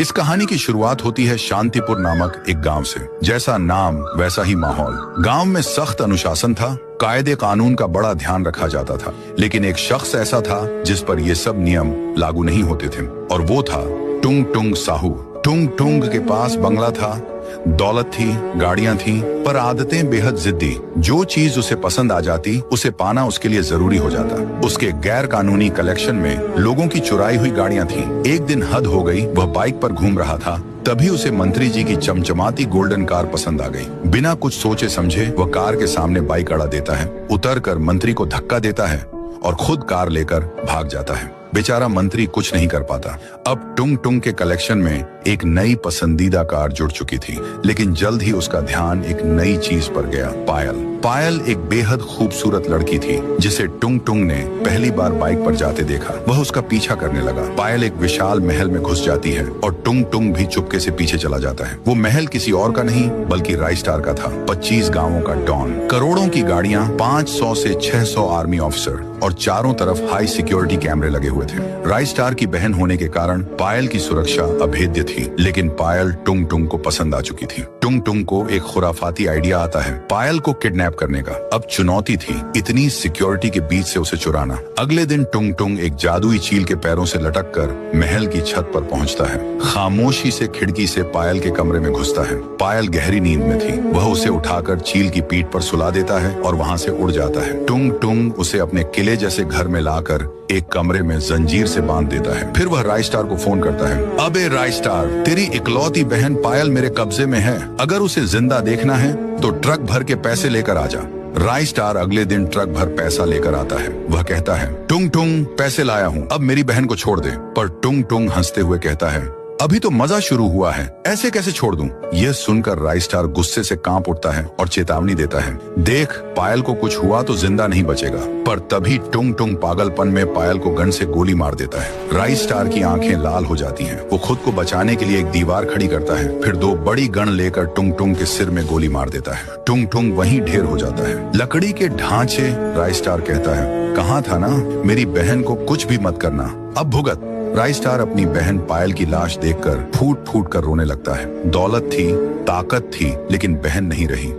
इस कहानी की शुरुआत होती है शांतिपुर नामक एक गांव से। जैसा नाम वैसा ही माहौल। गांव में सख्त अनुशासन था, कायदे कानून का बड़ा ध्यान रखा जाता था। लेकिन एक शख्स ऐसा था जिस पर ये सब नियम लागू नहीं होते थे, और वो था टुंग टुंग साहू। टुंग टुंग के पास बंगला था, दौलत थी, गाड़ियां थीं, पर आदतें बेहद जिद्दी। जो चीज उसे पसंद आ जाती उसे पाना उसके लिए जरूरी हो जाता। उसके गैर कानूनी कलेक्शन में लोगों की चुराई हुई गाड़ियां थीं। एक दिन हद हो गई, वह बाइक पर घूम रहा था, तभी उसे मंत्री जी की चमचमाती गोल्डन कार पसंद आ गई। बिना कुछ सोचे समझे वह कार के सामने बाइक अड़ा देता है, उतरकर मंत्री को धक्का देता है और खुद कार लेकर भाग जाता है। बेचारा मंत्री कुछ नहीं कर पाता। अब टुंग टुंग के कलेक्शन में एक नई पसंदीदा कार जुड़ चुकी थी, लेकिन जल्द ही उसका ध्यान एक नई चीज पर गया, पायल। पायल एक बेहद खूबसूरत लड़की थी जिसे टुंग टुंग ने पहली बार बाइक पर जाते देखा। वह उसका पीछा करने लगा। पायल एक विशाल महल में घुस जाती है और टुंग टुंग भी चुपके से पीछे चला जाता है। वो महल किसी और का नहीं बल्कि राइस्टार का था, 25 गांवों का डॉन। करोड़ों की गाड़ियां, 500 से 600 आर्मी ऑफिसर और चारों तरफ हाई सिक्योरिटी कैमरे लगे हुए थे। राइस्टार की बहन होने के कारण पायल की सुरक्षा अभेद्य थी, लेकिन पायल टुंग टुंग को पसंद आ चुकी थी। टुंग टुंग को एक खुराफाती आइडिया आता है पायल को किडनैप करने का। अब चुनौती थी इतनी सिक्योरिटी के बीच से उसे चुराना। अगले दिन टुंग टुंग एक जादुई चील के पैरों से लटककर महल की छत पर पहुंचता है। खामोशी से खिड़की से पायल के कमरे में घुसता है। पायल गहरी नींद में थी। वह उसे उठाकर चील की पीठ पर सुला देता है और वहां से उड़ जाता है। टुंग टुंग उसे अपने किले जैसे घर में लाकर एक कमरे में जंजीर से बांध देता है। फिर वह राइस्टार को फोन करता है। अबे राइस्टार, तेरी इकलौती बहन पायल मेरे कब्जे में है। अगर उसे जिंदा देखना है तो ट्रक भर के पैसे लेकर आ जा। राइस्टार अगले दिन ट्रक भर पैसा लेकर आता है। वह कहता है, टुंग टुंग पैसे लाया हूँ, अब मेरी बहन को छोड़ दे। पर टुंग टुंग हंसते हुए कहता है, अभी तो मजा शुरू हुआ है, ऐसे कैसे छोड़ दूं? यह सुनकर राइस्टार गुस्से से कांप उठता है और चेतावनी देता है, देख पायल को कुछ हुआ तो जिंदा नहीं बचेगा। पर तभी टुंग टुंग पागलपन में पायल को गन से गोली मार देता है। राइस्टार की आंखें लाल हो जाती हैं। वो खुद को बचाने के लिए एक दीवार खड़ी करता है, फिर 2 बड़ी गन लेकर टुंग टुंग के सिर में गोली मार देता है। टुंग टुंग वहीं ढेर हो जाता है। लकड़ी के ढांचे। राइस्टार कहता है, कहा था ना मेरी बहन को कुछ भी मत करना, अब भुगत। राइस्टार अपनी बहन पायल की लाश देखकर फूट फूट कर रोने लगता है। दौलत थी, ताकत थी, लेकिन बहन नहीं रही।